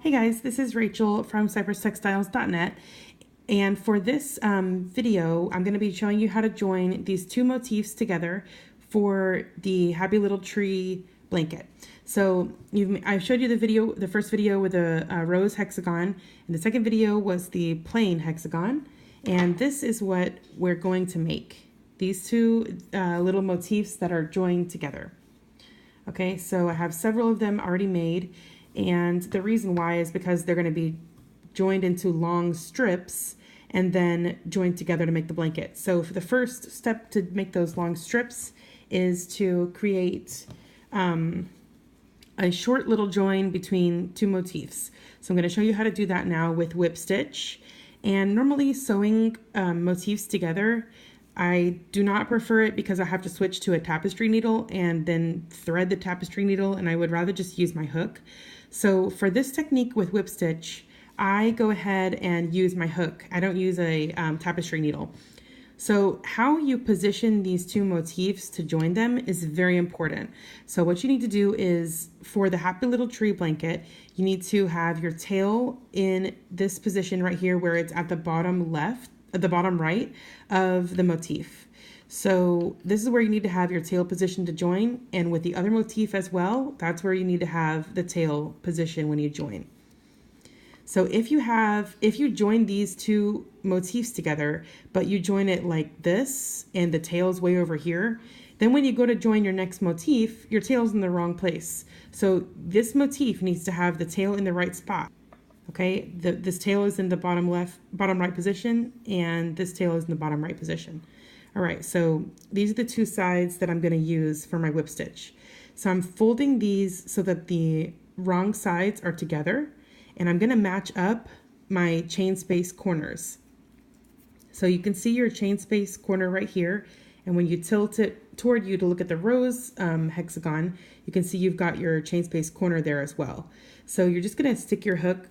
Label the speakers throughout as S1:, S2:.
S1: Hey guys, this is Rachel from cypresstextiles.net, and for this video I'm going to be showing you how to join these two motifs together for the Happy Little Tree blanket. So I showed you the first video with the rose hexagon, and the second video was the plain hexagon, and this is what we're going to make. These two little motifs that are joined together. Okay, so I have several of them already made. And the reason why is because they're going to be joined into long strips and then joined together to make the blanket. So for the first step to make those long strips is to create a short little join between two motifs. So I'm going to show you how to do that now with whip stitch. And normally sewing motifs together, I do not prefer it because I have to switch to a tapestry needle and then thread the tapestry needle, and I would rather just use my hook. So for this technique with whip stitch, I go ahead and use my hook. I don't use a tapestry needle. So how you position these two motifs to join them is very important. So what you need to do is, for the Happy Little Tree blanket, you need to have your tail in this position right here where it's at the bottom left, at the bottom right of the motif. So this is where you need to have your tail position to join, and with the other motif as well, that's where you need to have the tail position when you join. So if you join these two motifs together, but you join it like this and the tail's way over here, then when you go to join your next motif, your tail's in the wrong place. So this motif needs to have the tail in the right spot. Okay, this tail is in the bottom right position, and this tail is in the bottom right position. All right, so these are the two sides that I'm going to use for my whip stitch. So I'm folding these so that the wrong sides are together, and I'm going to match up my chain space corners. So you can see your chain space corner right here, and when you tilt it toward you to look at the rose hexagon, you can see you've got your chain space corner there as well. So you're just going to stick your hook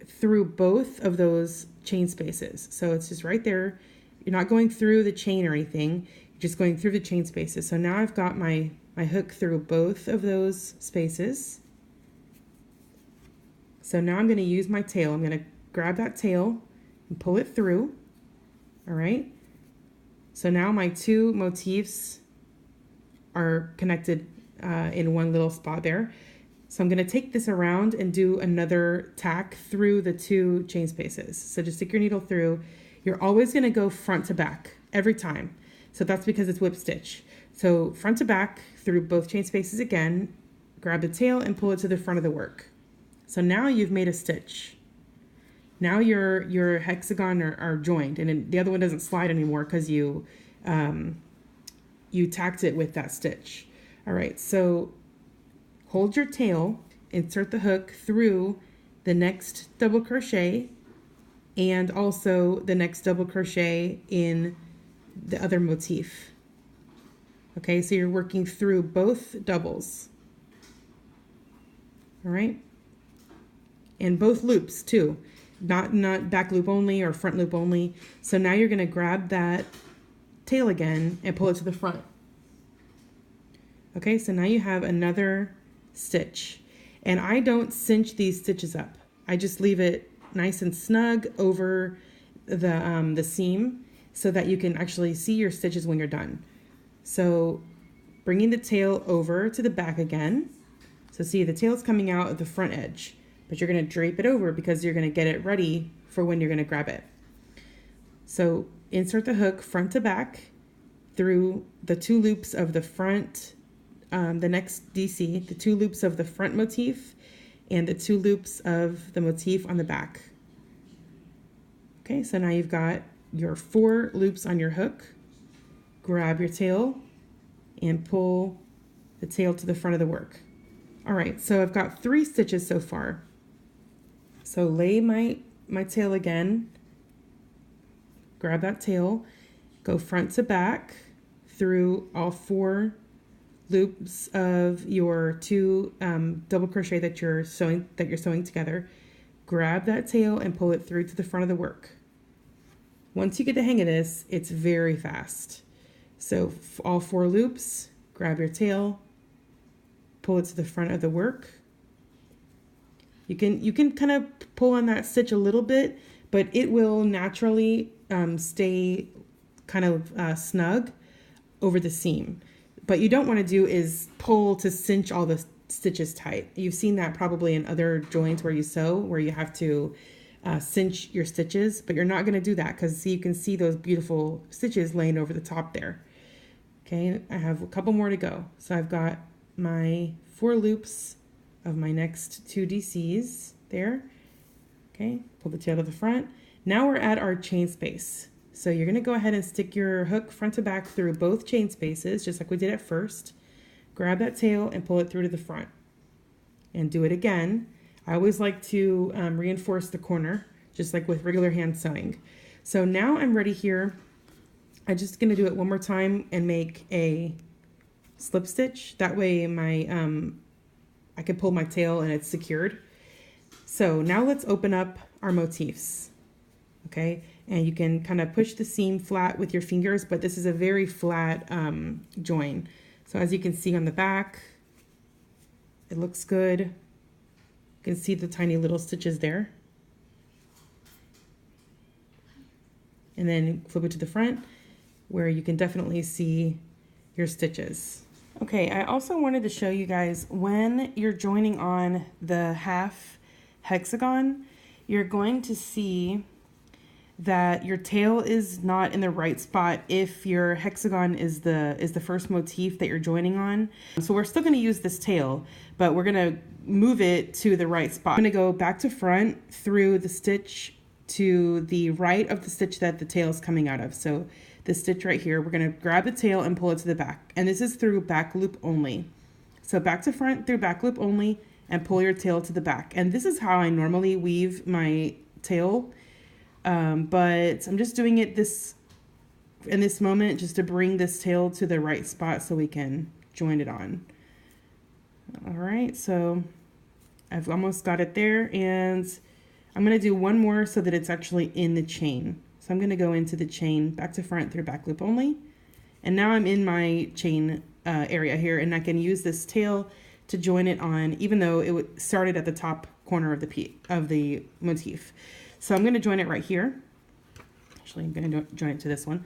S1: through both of those chain spaces. So it's just right there. You're not going through the chain or anything, you're just going through the chain spaces. So now I've got my hook through both of those spaces. So now I'm going to use my tail. I'm going to grab that tail and pull it through. All right. So now my two motifs are connected in one little spot there. So I'm going to take this around and do another tack through the two chain spaces. So just stick your needle through. You're always going to go front to back every time. So that's because it's whip stitch. So front to back through both chain spaces again, grab the tail and pull it to the front of the work. So now you've made a stitch. Now your hexagon are joined, and the other one doesn't slide anymore because you tacked it with that stitch. All right, so hold your tail, insert the hook through the next double crochet and also the next double crochet in the other motif. Okay, so you're working through both doubles. All right, and both loops too, not back loop only or front loop only. So now you're going to grab that tail again and pull it to the front. Okay, so now you have another stitch, and I don't cinch these stitches up. I just leave it nice and snug over the seam so that you can actually see your stitches when you're done. So bringing the tail over to the back again. So see, the tail's coming out at the front edge, but you're going to drape it over because you're going to get it ready for when you're going to grab it. So insert the hook front to back through the two loops of the front, the next DC, the two loops of the front motif and the two loops of the motif on the back. Okay, so now you've got your 4 loops on your hook. Grab your tail and pull the tail to the front of the work. All right, so I've got 3 stitches so far. So lay my tail again, grab that tail, go front to back through all 4 loops of your 2 double crochet that you're sewing together. Grab that tail and pull it through to the front of the work. Once you get the hang of this, it's very fast. So all 4 loops, grab your tail, pull it to the front of the work. You can kind of pull on that stitch a little bit, but it will naturally stay kind of snug over the seam. But you don't want to do is pull to cinch all the stitches tight. You've seen that probably in other joints where you sew, where you have to cinch your stitches, but you're not going to do that because you can see those beautiful stitches laying over the top there. Okay, I have a couple more to go. So I've got my 4 loops of my next 2 DCs there. Okay, pull the tail to the front. Now we're at our chain space. So you're going to go ahead and stick your hook front to back through both chain spaces, just like we did at first. Grab that tail and pull it through to the front. And do it again. I always like to reinforce the corner, just like with regular hand sewing. So now I'm ready here. I'm just going to do it one more time and make a slip stitch. That way I can pull my tail and it's secured. So now let's open up our motifs. Okay, and you can kind of push the seam flat with your fingers, but this is a very flat join. So as you can see on the back, it looks good. You can see the tiny little stitches there. And then flip it to the front where you can definitely see your stitches. Okay, I also wanted to show you guys when you're joining on the half hexagon, you're going to see that your tail is not in the right spot if your hexagon is the first motif that you're joining on. So we're still going to use this tail, but we're going to move it to the right spot. I'm going to go back to front through the stitch to the right of the stitch that the tail is coming out of. So this stitch right here, we're going to grab the tail and pull it to the back. And this is through back loop only. So back to front through back loop only and pull your tail to the back. And this is how I normally weave my tail. But I'm just doing it in this moment just to bring this tail to the right spot so we can join it on. All right, so I've almost got it there, and I'm going to do one more so that it's actually in the chain. So I'm going to go into the chain back to front through back loop only. And now I'm in my chain area here, and I can use this tail to join it on, even though it started at the top corner of the motif. So I'm going to join it right here. Actually, I'm going to join it to this one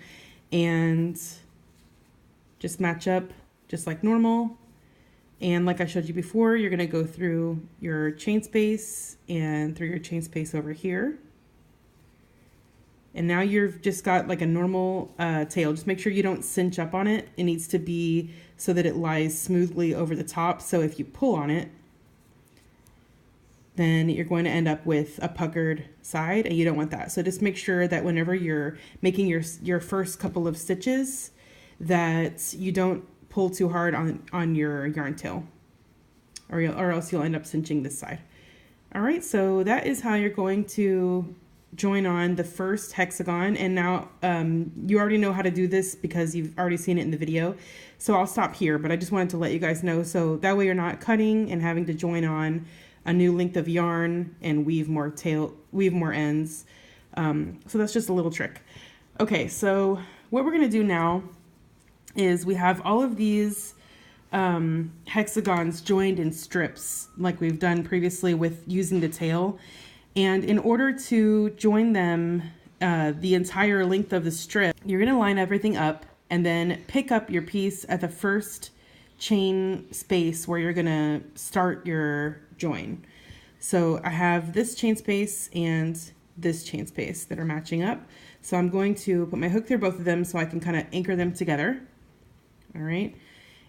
S1: and just match up just like normal. And like I showed you before, you're going to go through your chain space and through your chain space over here. And now you've just got like a normal tail. Just make sure you don't cinch up on it. It needs to be so that it lies smoothly over the top. So if you pull on it, then you're going to end up with a puckered side, and you don't want that. So just make sure that whenever you're making your first couple of stitches, that you don't pull too hard on your yarn tail, or else you'll end up cinching this side. All right, so that is how you're going to join on the first hexagon. And now you already know how to do this because you've already seen it in the video. So I'll stop here, but I just wanted to let you guys know, so that way you're not cutting and having to join on a new length of yarn and weave more ends. So that's just a little trick. Okay, so what we're gonna do now is we have all of these hexagons joined in strips like we've done previously with using the tail. And in order to join them the entire length of the strip, you're gonna line everything up and then pick up your piece at the first chain space where you're gonna start your join. So I have this chain space and this chain space that are matching up. So I'm going to put my hook through both of them so I can kind of anchor them together. All right.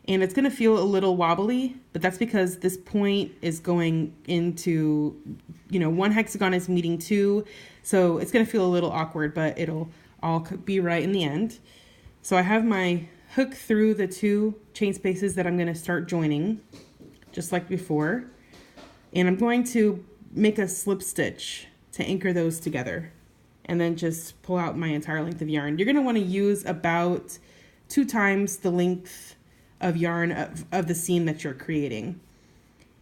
S1: And it's going to feel a little wobbly, but that's because this point is going into, one hexagon is meeting two. So it's going to feel a little awkward, but it'll all be right in the end. So I have my hook through the 2 chain spaces that I'm going to start joining, just like before. And I'm going to make a slip stitch to anchor those together, and then just pull out my entire length of yarn. You're going to want to use about 2 times the length of yarn of the seam that you're creating.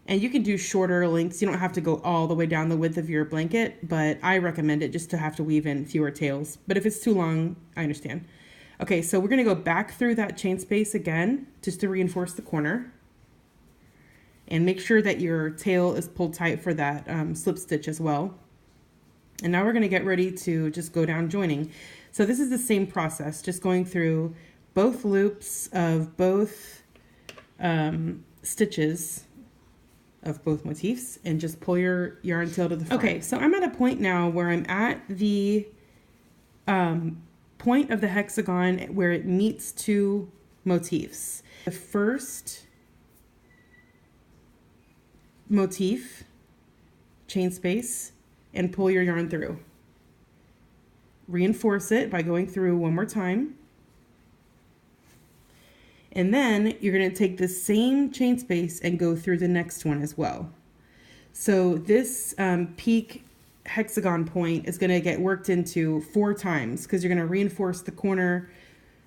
S1: And you can do shorter lengths. You don't have to go all the way down the width of your blanket, but I recommend it just to have to weave in fewer tails. But if it's too long, I understand. Okay, so we're going to go back through that chain space again, just to reinforce the corner. And make sure that your tail is pulled tight for that slip stitch as well. And now we're going to get ready to just go down joining. So this is the same process, just going through both loops of both stitches of both motifs and just pull your yarn tail to the front. Okay, so I'm at a point now where I'm at the point of the hexagon where it meets two motifs. The first motif, chain space, and pull your yarn through. Reinforce it by going through one more time. And then you're going to take the same chain space and go through the next one as well. So this peak hexagon point is going to get worked into 4 times because you're going to reinforce the corner.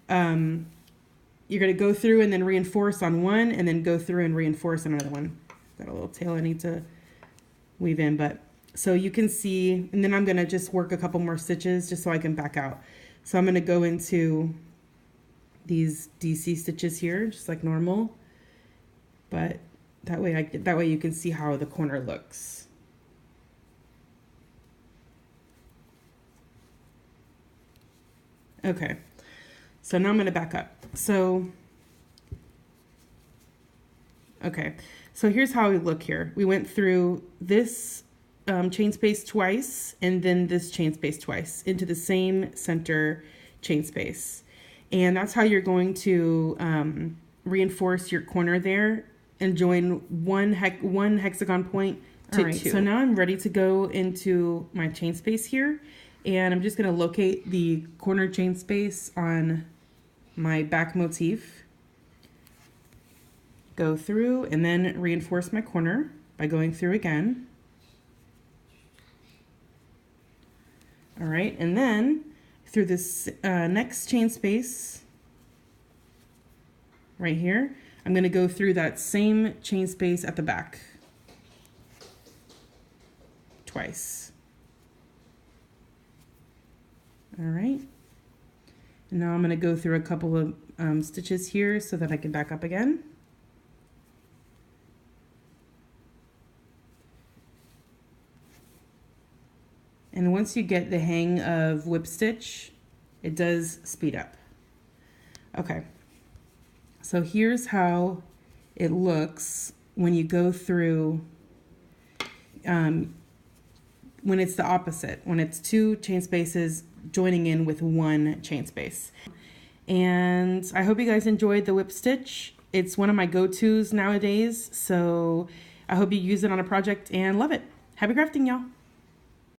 S1: You're going to go through and then reinforce on one and then go through and reinforce on another one. Got a little tail I need to weave in, but so you can see, and then I'm going to just work a couple more stitches just so I can back out. So I'm going to go into these DC stitches here just like normal, but that way you can see how the corner looks. Okay, so now I'm going to back up. So okay, so here's how we look here. We went through this chain space twice and then this chain space twice into the same center chain space. And that's how you're going to reinforce your corner there and join one hexagon point to 2. So now I'm ready to go into my chain space here, and I'm just going to locate the corner chain space on my back motif, go through and then reinforce my corner by going through again. All right, and then through this next chain space right here, I'm going to go through that same chain space at the back twice. All right, and now I'm going to go through a couple of stitches here so that I can back up again. And once you get the hang of whip stitch, it does speed up. Okay, so here's how it looks when you go through, when it's the opposite, when it's 2 chain spaces joining in with 1 chain space. And I hope you guys enjoyed the whip stitch. It's one of my go-tos nowadays, so I hope you use it on a project and love it. Happy crafting, y'all.